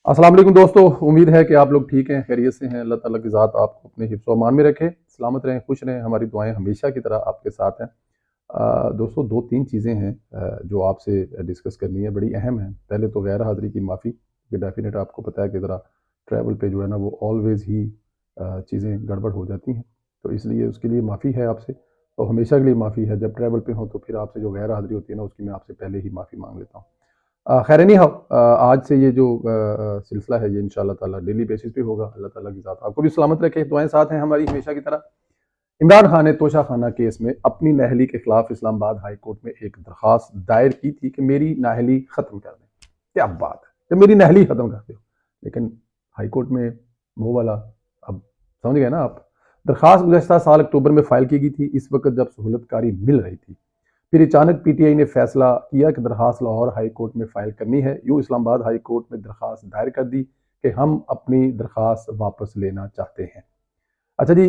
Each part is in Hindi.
अस्सलाम वालेकुम दोस्तों, उम्मीद है कि आप लोग ठीक हैं, खैरियत से हैं। अल्लाह ताला की ज़ात आपको अपने हिफ्ज़ व अमान में रखे, सलामत रहें, खुश रहें। हमारी दुआएं हमेशा की तरह आपके साथ हैं। दोस्तों, दो तीन चीज़ें हैं जो आपसे डिस्कस करनी है, बड़ी अहम है। पहले तो गैर हाज़िरी की माफ़ी, कि डेफिनेट आपको पता है कि ज़रा ट्रैवल पे जो है ना वो ऑलवेज़ ही चीज़ें गड़बड़ हो जाती हैं, तो इसलिए उसके लिए माफ़ी है आपसे, और हमेशा के लिए माफ़ी है। जब ट्रैवल पे हों तो फिर आपसे जो गैर हाज़िरी होती है ना, उसकी मैं आपसे पहले ही माफ़ी मांग लेता हूँ। खैर एनी हाउ, आज से ये जो सिलसिला है ये इंशाल्लाह ताला डेली बेसिस पे होगा। अल्लाह ताला की ज़ात आपको भी सलामत रखे, दुआएं साथ हैं हमारी हमेशा की तरह। इमरान खान ने तोशा खाना केस में अपनी नाअहली के खिलाफ इस्लामाबाद हाई कोर्ट में एक दरखास्त दायर की थी कि मेरी नाअहली खत्म कर दें। क्या बात है कि मेरी नाअहली खत्म कर दो, लेकिन हाई कोर्ट में वो वाला, अब समझ गए ना आप। दरखास्त गुज़श्ता साल अक्टूबर में फाइल की गई थी, इस वक्त जब सहूलतकारी मिल रही थी। फिर अचानक पीटीआई ने फैसला किया कि दरखास्त लाहौर हाई कोर्ट में फाइल करनी है। यूँ इस्लामाबाद हाई कोर्ट में दरखास्त दायर कर दी कि हम अपनी दरखास्त वापस लेना चाहते हैं। अच्छा जी,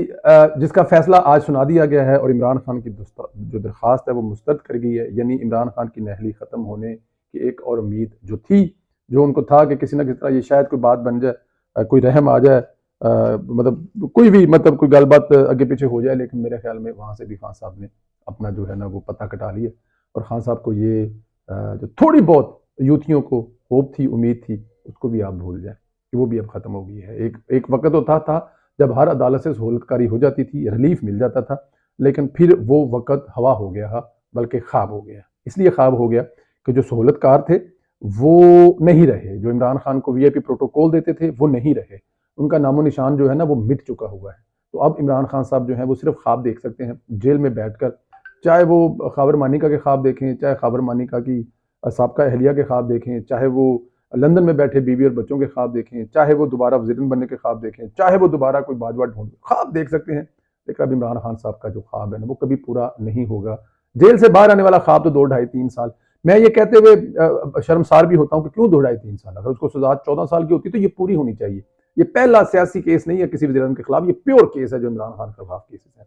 जिसका फैसला आज सुना दिया गया है और इमरान खान की जो दरखास्त है वो मुस्तरद कर गई है, यानी इमरान खान की नाअहली ख़त्म होने की एक और उम्मीद जो थी, जो उनको था कि किसी ना किसी तरह ये शायद कोई बात बन जाए, कोई रहम आ जाए, मतलब कोई भी, मतलब कोई गलबात आगे पीछे हो जाए, लेकिन मेरे ख्याल में वहाँ से भी खान साहब ने अपना जो है ना वो पता कटा लिया। और खान साहब को ये जो थोड़ी बहुत यूथियों को होप थी, उम्मीद थी, उसको भी आप भूल जाए कि वो भी अब ख़त्म हो गई है। एक एक वक्त होता था जब हर अदालत से सहूलतकारी हो जाती थी, रिलीफ मिल जाता था, लेकिन फिर वो वक़्त हवा हो गया, बल्कि ख्वाब हो गया। इसलिए ख्वाब हो गया कि जो सहूलतकार थे, वो नहीं रहे। जो इमरान खान को वीआईपी प्रोटोकॉल देते थे, वो नहीं रहे। उनका नामो-निशान जो है ना, वो मिट चुका हुआ है। तो अब इमरान खान साहब जो हैं, वो सिर्फ़ ख्वाब देख सकते हैं, जेल में बैठकर। चाहे वो ख़ाबर मानिका के ख्वाब देखें, चाहे ख़ाबर मानिका की साबका अहलिया के ख्वाब देखें, चाहे वो लंदन में बैठे बीवी और बच्चों के ख्वाब देखें, चाहे वो दोबारा वज़ीर बनने के ख्वाब देखें, चाहे वो दोबारा कोई बाजवा ढूंढ, ख्वाब देख सकते हैं। लेकिन अब इमरान खान साहब का जो ख्वाब है ना, वो कभी पूरा नहीं होगा। जेल से बाहर आने वाला ख्वाब तो 2 ढाई 3 साल। मैं ये कहते हुए शर्मसार भी होता हूँ कि क्यों 2 ढाई 3 साल, अगर उसको सजा 14 साल की होती तो ये पूरी होनी चाहिए। ये पहला सियासी केस नहीं है किसी वज़ीर के खिलाफ, ये प्योर केस है जो इमरान खान के खिलाफ केसेस है।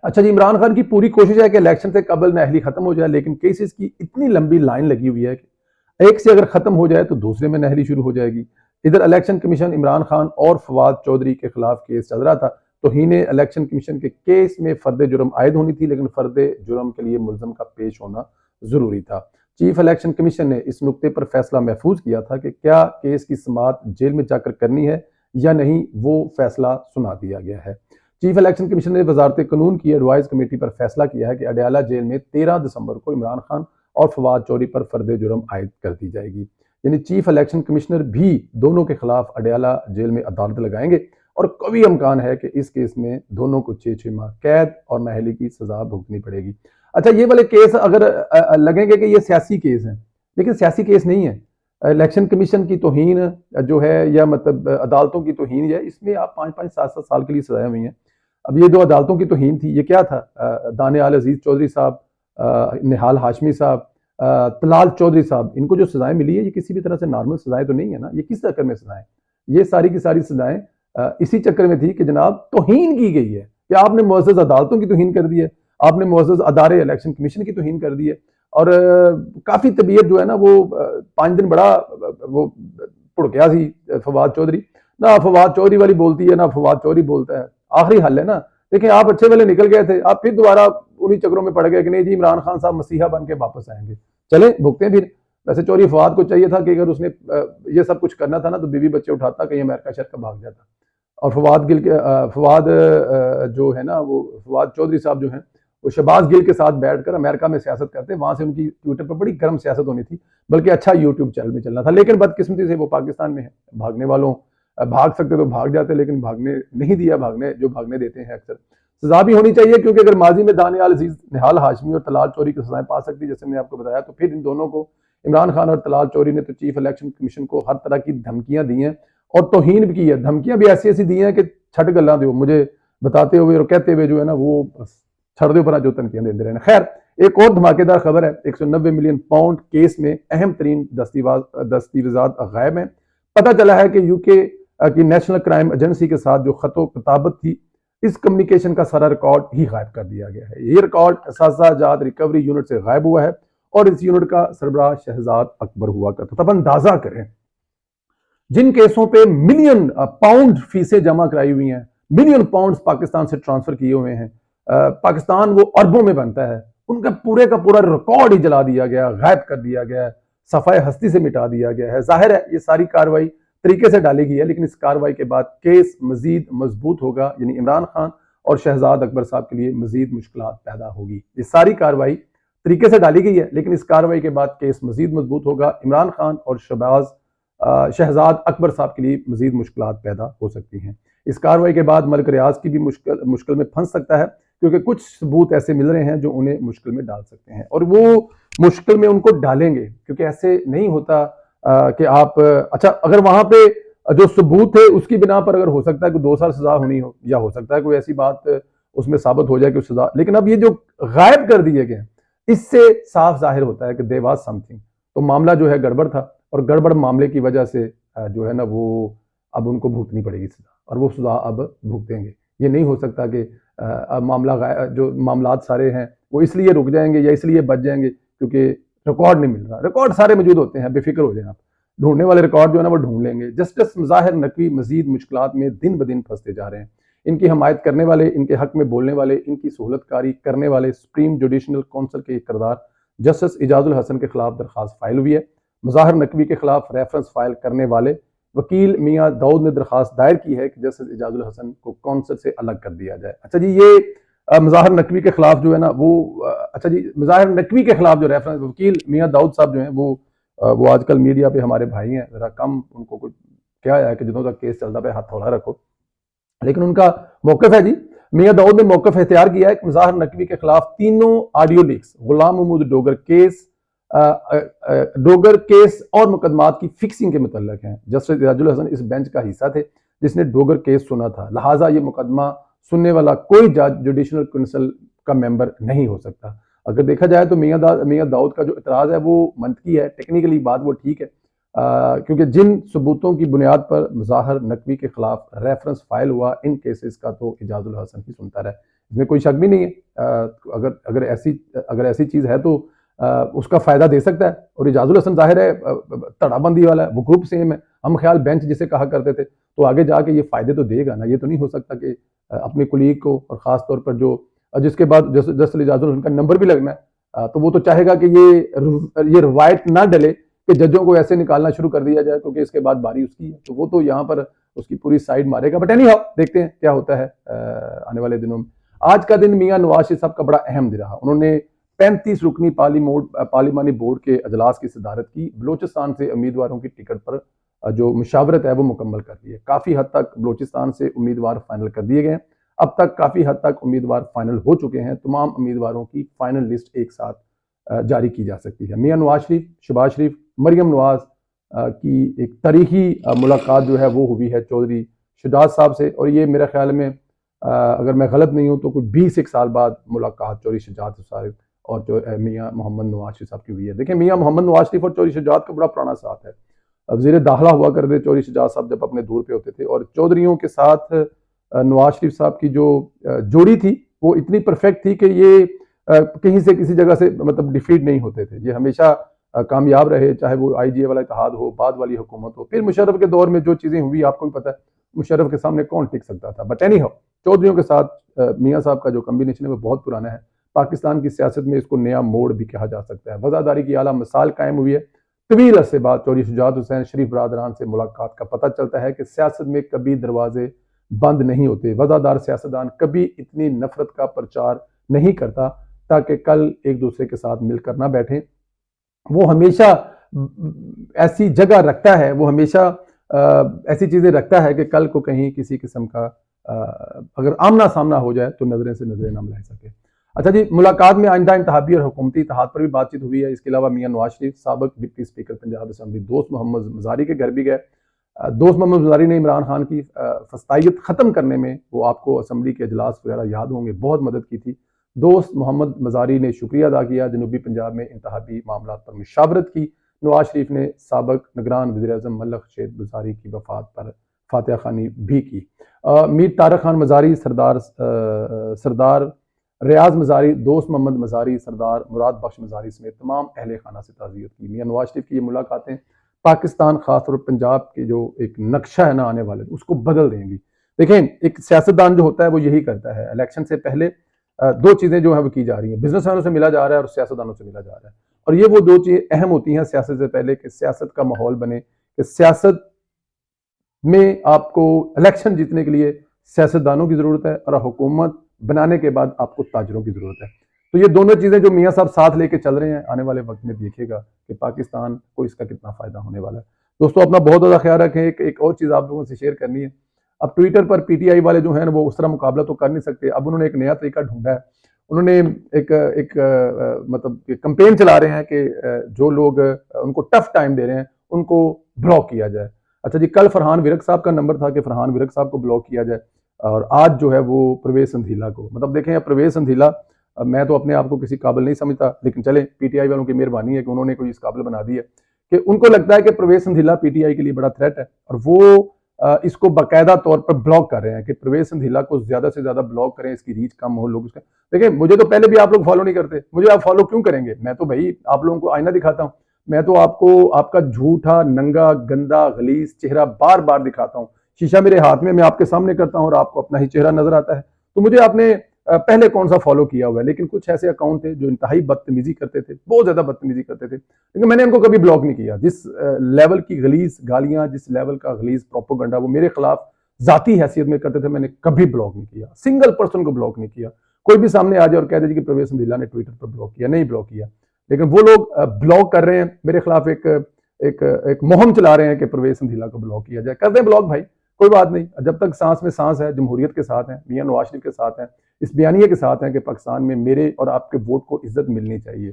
अच्छा जी, इमरान खान की पूरी कोशिश है कि इलेक्शन से कबल नाअहली खत्म हो जाए, लेकिन केसेस की इतनी लंबी लाइन लगी हुई है कि एक से अगर खत्म हो जाए तो दूसरे में नाअहली शुरू हो जाएगी। इधर इलेक्शन कमीशन इमरान खान और फवाद चौधरी के खिलाफ केस चल रहा था, तो हीने इलेक्शन कमीशन के केस में फर्द जुर्म आयद होनी थी, लेकिन फर्द जुर्म के लिए मुलजम का पेश होना जरूरी था। चीफ इलेक्शन कमीशन ने इस नुक्ते पर फैसला महफूज किया था कि क्या केस की समाअत जेल में जाकर करनी है या नहीं, वो फैसला सुना दिया गया है। चीफ इलेक्शन कमीशन ने वजारत कानून की एडवाइस कमेटी पर फैसला किया है कि अडयाला जेल में 13 दिसंबर को इमरान खान और फवाद चौधरी पर फर्द जुर्म आयद कर दी जाएगी। यानी चीफ इलेक्शन कमिश्नर भी दोनों के खिलाफ अडयाला जेल में अदालत लगाएंगे, और कभी इम्कान है कि इस केस में दोनों को 6 माह कैद और नाअहली की सजा भुगतनी पड़ेगी। अच्छा, ये वाले केस अगर लगेंगे कि ये सियासी केस हैं, लेकिन सियासी केस नहीं है। इलेक्शन कमीशन की तौहीन जो है, या मतलब अदालतों की तौहीन है, इसमें आप 5-5 7-7 साल के लिए सजाएं हुई हैं। अब ये जो अदालतों की तौहीन थी, ये क्या था? दानिया आल अजीज चौधरी साहब, निहाल हाशमी साहब, तलाल चौधरी साहब, इनको जो सजाएं मिली है, ये किसी भी तरह से नॉर्मल सजाएं तो नहीं है ना। ये किस चक्कर में सजाएं? ये सारी की सारी सजाएं इसी चक्कर में थी कि जनाब तौहीन की गई है, कि आपने मुअज़्ज़ज़ अदालतों की तौहीन कर दी है, आपने मुअज़्ज़ज़ अदारे इलेक्शन कमीशन की तौहीन कर दी है। और काफ़ी तबीयत जो है ना वो 5 दिन बड़ा वो भुड़किया सी फवाद चौधरी। ना फवाद चौधरी वाली बोलती है, ना फवाद चौधरी बोलता है। आखिरी हल है ना। देखिए, आप अच्छे वाले निकल गए थे, आप फिर दोबारा उन्हीं चक्रों में पड़ गए कि नहीं जी, इमरान खान साहब मसीहा बन के वापस आएंगे। चले भुगते हैं फिर। वैसे चौधरी फवाद को चाहिए था कि अगर उसने ये सब कुछ करना था ना, तो बीवी बच्चे उठाता, कहीं अमेरिका शहर का भाग जाता। और फवाद गिल के फवाद जो है ना, वो फवाद चौधरी साहब जो हैं, वो शहबाज गिल के साथ बैठकर अमेरिका में सियासत करते, वहां से उनकी ट्विटर पर बड़ी गर्म सियासत होनी थी, बल्कि अच्छा यूट्यूब चैनल में चलना था। लेकिन बदकिस्मती से वो पाकिस्तान में है। भागने वालों भाग सकते तो भाग जाते, लेकिन भागने नहीं दिया, भागने जो भागने देते हैं अक्सर। सजा भी होनी चाहिए, क्योंकि अगर माजी में दानियाल अजीज, निहाल हाशमी और तलाल चौधरी की सजाएं पा सकती, जैसे मैंने आपको बताया, तो फिर इन दोनों को, इमरान खान और तलाल चौधरी ने तो चीफ इलेक्शन कमीशन को हर तरह की धमकियां दी हैं, और तौहीन भी की है। धमकियां भी ऐसी ऐसी दी हैं कि छठ गल्ला दो मुझे बताते हुए और कहते हुए जो है ना, वो छड़ दे पर जो तनकियां देते रहे। खैर, एक और धमाकेदार खबर है। 190 मिलियन पाउंड केस में अहम तरीन दस्तावेजात गायब हैं। पता चला है कि यूके की नेशनल क्राइम एजेंसी के साथ जो खतो किताबत थी, इस कम्युनिकेशन का सारा रिकॉर्ड ही गायब कर दिया गया है। ये रिकॉर्ड असाजात रिकवरी यूनिट से गायब हुआ है, और इस यूनिट का सरबराह शहजाद अकबर हुआ करता था। अब अंदाजा करें जिन केसों पे मिलियन पाउंड फीसें जमा कराई हुई हैं, मिलियन पाउंड पाकिस्तान से ट्रांसफर किए हुए हैं, पाकिस्तान वो अरबों में बनता है, उनका पूरे का पूरा रिकॉर्ड ही जला दिया गया, गायब कर दिया गया, सफाई हस्ती से मिटा दिया गया है। जाहिर है ये सारी कार्रवाई तरीके से डाली गई है, लेकिन इस कार्रवाई के बाद केस मजीद मजबूत होगा, यानी इमरान खान और शहजाद अकबर साहब के लिए मजीद मुश्किल पैदा होगी। ये सारी कार्रवाई तरीके से डाली गई है, लेकिन इस कार्रवाई के बाद केस मजीद मजबूत होगा। इमरान खान और शहजाद अकबर साहब के लिए मजीद मुश्किल पैदा हो सकती हैं। इस कार्रवाई के बाद मलिक रियाज की भी मुश्किल में फंस सकता है, क्योंकि कुछ सबूत ऐसे मिल रहे हैं जो उन्हें मुश्किल में डाल सकते हैं, और वो मुश्किल में उनको डालेंगे, क्योंकि ऐसे नहीं होता कि आप अच्छा अगर वहां पे जो सबूत है उसकी बिना पर अगर हो सकता है कि 2 साल सजा होनी हो, या हो सकता है कोई ऐसी बात उसमें साबित हो जाए कि सजा, लेकिन अब ये जो गायब कर दिए गए इससे साफ जाहिर होता है कि देयर वाज समथिंग। तो मामला जो है गड़बड़ था, और गड़बड़ मामले की वजह से जो है ना वो अब उनको भुगतनी पड़ेगी सजा, और वो सजा अब भुगतेंगे। ये नहीं हो सकता कि अब जो मामलात सारे हैं वो इसलिए रुक जाएंगे या इसलिए बच जाएंगे क्योंकि रिकॉर्ड नहीं मिल रहा। रिकॉर्ड सारे मौजूद होते हैं, बेफिक्र हो जाए आप, ढूंढने वाले रिकॉर्ड जो है ना वो ढूंढ लेंगे। जस्टिस मुजाहिर नकवी मजीद मुश्किलात में दिन ब दिन फंसते जा रहे हैं। इनकी हमायत करने वाले, इनके हक में बोलने वाले, इनकी सहूलतकारी करने वाले सुप्रीम जुडिशनल काउंसिल के किरदार जस्टिस इजाजुल हसन के खिलाफ दरखास्त फाइल हुई है। मुजाहिर नकवी के खिलाफ रेफरेंस फाइल करने वाले वकील मियाँ दाऊद ने दरखास्त दायर की है कि जस्टिस इजाजुल हसन को काउंसिल से अलग कर दिया जाए। अच्छा जी, ये मुजाहिर नकवी के खिलाफ जो है ना वो अच्छा जी, मुजाहिर नकवी के खिलाफ जो रेफरेंस वकील मियाँ दाऊद साहब जो है वो आजकल मीडिया पे हमारे भाई हैं, जरा कम उनको कुछ क्या है कि जितों तक केस चलता पे हाथ थोड़ा रखो, लेकिन उनका मौकफ है जी। मियाँ दाऊद ने मौकफ इख्तियार किया है कि मुजाहिर नकवी के खिलाफ तीनों ऑडियो लीक्स गुलाम महमूद डोगर केस और मुकदमात की फिक्सिंग के मुतल्लक हैं। जस्टिस इजाजुल हसन इस बेंच का हिस्सा थे जिसने डोगर केस सुना था, लिहाजा ये मुकदमा सुनने वाला कोई जज जुडिशनल काउंसिल का मेंबर नहीं हो सकता। अगर देखा जाए तो मियाँ दाऊद का जो इतराज़ है वो मंतकी है, टेक्निकली बात वो ठीक है, क्योंकि जिन सबूतों की बुनियाद पर मुजाहिर नकवी के खिलाफ रेफरेंस फाइल हुआ, इन केसेस का तो इजाजुल हसन ही सुनता रहा, इसमें कोई शक भी नहीं है। अगर ऐसी चीज़ है तो उसका फ़ायदा दे सकता है, और इजाजुल हसन जाहिर है तड़ाबंदी वाला है, वो ग्रुप सेम है, हम ख्याल बेंच जिसे कहा करते थे, तो आगे जाके ये फ़ायदे तो देगा ना। ये तो नहीं हो सकता कि अपने कुलीग को, और ख़ास तौर पर जो जिसके बाद जस्टिस इजाजुल हसन का नंबर भी लगना है, तो वो तो चाहेगा कि ये रवायत ना डले कि जजों को ऐसे निकालना शुरू कर दिया जाए, क्योंकि इसके बाद बारी उसकी है, तो वो तो यहाँ पर उसकी पूरी साइड मारेगा। बट एनी हाउ देखते हैं क्या होता है आने वाले दिनों में। आज का दिन मियाँ नवाज शरीफ साहब का बड़ा अहम दिन रहा। उन्होंने 35 रुकनी पार्लिमानी बोर्ड के अजलास की सदारत की। बलोचिस्तान से उम्मीदवारों की टिकट पर जो मुशावरत है वो मुकम्मल कर ली है। काफ़ी हद तक बलोचिस्तान से उम्मीदवार फाइनल कर दिए गए हैं। अब तक काफ़ी हद तक उम्मीदवार फाइनल हो चुके हैं। तमाम उम्मीदवारों की फाइनल लिस्ट एक साथ जारी की जा सकती है। मियाँ नवाज शरीफ, शहबाज शरीफ, मरियम नवाज की एक तारीखी मुलाकात जो है वो हुई है चौधरी शहजाद साहब से, और ये मेरे ख्याल में अगर मैं गलत नहीं हूँ तो कुछ 20 साल बाद मुलाकात चौधरी शहजाद साहब और जो मियाँ मोहम्मद नवाज शरीफ साहब की हुई है। देखिए, मियाँ मोहम्मद नवाज शरीफ और चौधरी शहजाद का बड़ा पुराना साथ है। वज़ीर दाखिला हुआ करते चौधरी शहजाद साहब जब अपने दूर पे होते थे, और चौधरियों के साथ नवाज शरीफ साहब की जो जोड़ी थी वो इतनी परफेक्ट थी कि ये कहीं से किसी जगह से मतलब डिफीट नहीं होते थे। ये हमेशा कामयाब रहे, चाहे वो IGA वाला इत्तेहाद हो, बाद वाली हुकूमत हो, फिर मुशर्रफ के दौर में जो चीज़ें हुई आपको भी पता है, मुशर्रफ के सामने कौन टिक सकता था। बट एनी हाउ, चौधरियों के साथ मियाँ साहब का जो कम्बिनेशन है वो बहुत पुराना है। पाकिस्तान की सियासत में इसको नया मोड़ भी कहा जा सकता है। वज़ादारी की आला मिसाल कायम हुई है। तवील अरसे बाद चौधरी शुजात हुसैन शरीफ बरादरान से मुलाकात का पता चलता है कि सियासत में कभी दरवाजे बंद नहीं होते। वज़ादार सियासतदान कभी इतनी नफरत का प्रचार नहीं करता ताकि कल एक दूसरे के साथ मिलकर ना बैठें। वो हमेशा ऐसी जगह रखता है, वो हमेशा ऐसी चीज़ें रखता है कि कल को कहीं किसी किस्म का अगर आमना सामना हो जाए तो नजरें से नजरें ना मिला सके। अच्छा जी, मुलाकात में आइंदा इंतहाबी और हुकूमती इत्तेहाद पर भी बातचीत हुई है। इसके अलावा मियाँ नवाज शरीफ साबिक डिप्टी स्पीकर पंजाब असम्बली दोस्त मोहम्मद मजारी के घर भी गए। दोस्त मोहम्मद मजारी ने इमरान खान की फस्तायत ख़त्म करने में, वो आपको असम्बली के अजलास वगैरह याद होंगे, बहुत मदद की थी। दोस्त मोहम्मद मजारी ने शुक्रिया अदा किया। जनूबी पंजाब में इंतहाबी मामला पर मुशावरत की। नवाज शरीफ ने साबिक निगरान वज़ीर-ए-आज़म मल्लख शेख मजारी की वफात पर फातिहा खानी भी की। मीर तारक खान मजारी, सरदार रियाज मजारी, दोस्त मोहम्मद मजारी, सरदार मुराद बख्श मजारी समेत तमाम अहले खाना से ताज़ियत की। मियाँ नवाज शरीफ की ये मुलाकातें पाकिस्तान खासतौर पर पंजाब की जो एक नक्शा है ना आने वाले उसको बदल देंगी। देखें, एक सियासतदान जो होता है वो यही करता है, इलेक्शन से पहले दो चीजें जो है वो की जा रही है, बिजनेसमैनों से मिला जा रहा है और सियासतदानों से मिला जा रहा है। और ये वो दो चीजें अहम होती हैं सियासत से पहले, कि सियासत का माहौल बने, कि सियासत में आपको इलेक्शन जीतने के लिए सियासतदानों की जरूरत है और हुकूमत बनाने के बाद आपको ताजरों की जरूरत है। तो ये दोनों चीजें जो मियाँ साहब साथ लेके चल रहे हैं, आने वाले वक्त में देखिएगा कि पाकिस्तान को इसका कितना फायदा होने वाला है। दोस्तों, अपना बहुत ज्यादा ख्याल रखें। एक और चीज आप लोगों से शेयर करनी है। अब ट्विटर पर पीटीआई वाले जो है ना वो उस तरह मुकाबला तो कर नहीं सकते। अब उन्होंने एक नया तरीका ढूंढा है। उन्होंने एक मतलब कंपेन चला रहे हैं कि जो लोग उनको टफ टाइम दे रहे हैं उनको ब्लॉक किया जाए। अच्छा जी, कल फरहान विरक साहब का नंबर था कि फरहान विरक साहब को ब्लॉक किया जाए, और आज जो है वो प्रवेश संधीला को। मतलब देखें, प्रवेश संधीला, मैं तो अपने आप को किसी काबिल नहीं समझता, लेकिन चले पीटीआई वालों की मेहरबानी है कि उन्होंने कोई इस काबिल बना दी है कि उनको लगता है कि प्रवेश संधीला पीटीआई के लिए बड़ा थ्रेट है, और वो इसको बाकायदा तौर पर ब्लॉक कर रहे हैं कि प्रवेश संधीला को ज्यादा से ज्यादा ब्लॉक करें, इसकी रीच कम हो, लोग उसका। देखिए, मुझे तो पहले भी आप लोग फॉलो नहीं करते, मुझे आप फॉलो क्यों करेंगे? मैं तो भाई आप लोगों को आईना दिखाता हूँ। मैं तो आपको आपका झूठा, नंगा, गंदा, गलीज चेहरा बार बार दिखाता हूँ। शीशा मेरे हाथ में, मैं आपके सामने करता हूँ और आपको अपना ही चेहरा नजर आता है। तो मुझे आपने पहले कौन सा फॉलो किया हुआ है? लेकिन कुछ ऐसे अकाउंट थे जो इंतहाई बदतमीजी करते थे, बहुत ज्यादा बदतमीजी करते थे, लेकिन मैंने उनको कभी ब्लॉक नहीं किया। जिस लेवल की गलीज गालियां, जिस लेवल का गलीज प्रोपोगंडा वो मेरे खिलाफ जाती हैसियत में करते थे, मैंने कभी ब्लॉक नहीं किया। सिंगल पर्सन को ब्लॉक नहीं किया। कोई भी सामने आ जाए और कह दे कि प्रवेश संधीला ने ट्विटर पर ब्लॉक किया, नहीं ब्लॉक किया। लेकिन वो लोग ब्लॉक कर रहे हैं मेरे खिलाफ, एक मुहिम चला रहे हैं कि प्रवेश संधीला को ब्लॉक किया जाए। कर दें ब्लॉक भाई, कोई बात नहीं। जब तक सांस में सांस है, जमहूरियत के साथ है, मियां नवाज शरीफ के साथ है, इस बयानिए के साथ है कि पाकिस्तान में मेरे और आपके वोट को इज्जत मिलनी चाहिए।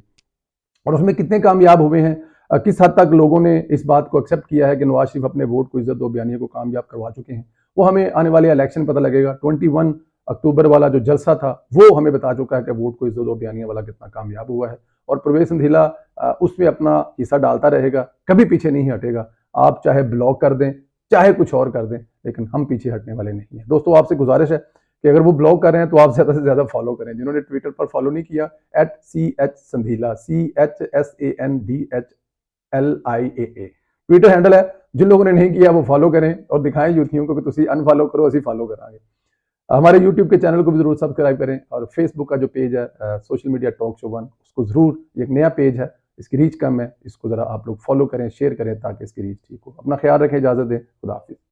और उसमें कितने कामयाब हुए हैं, किस हद तक लोगों ने इस बात को एक्सेप्ट किया है कि नवाज शरीफ अपने वोट को इज्जत दो बयानिए को कामयाब करवा चुके हैं, वो हमें आने वाले इलेक्शन पता लगेगा। 21 अक्टूबर वाला जो जलसा था वो हमें बता चुका है कि वोट को इज्जत दो बयानिए वाला कितना कामयाब हुआ है। और प्रवेश संधीला उसमें अपना हिस्सा डालता रहेगा, कभी पीछे नहीं हटेगा। आप चाहे ब्लॉक कर दें, चाहे कुछ और कर दें, लेकिन हम पीछे हटने वाले नहीं हैं। दोस्तों, आपसे गुजारिश है कि अगर वो ब्लॉक कर रहे हैं तो आप ज्यादा से ज्यादा फॉलो करें। जिन्होंने ट्विटर पर फॉलो नहीं किया, @CH संधीला, CHSANDHLIAA ट्विटर हैंडल है। जिन लोगों ने नहीं किया वो फॉलो करें और दिखाएं यूथियों को कि तुसी अनफॉलो करो, असी फॉलो करांगे। हमारे यूट्यूब के चैनल को भी जरूर सब्सक्राइब करें, और फेसबुक का जो पेज है सोशल मीडिया टॉक शो 1, उसको जरूर, एक नया पेज है, इसकी रीच कम है, इसको जरा आप लोग फॉलो करें, शेयर करें ताकि इसकी रीच ठीक हो। अपना ख्याल रखें, इजाजत दें, खुदा हाफिज।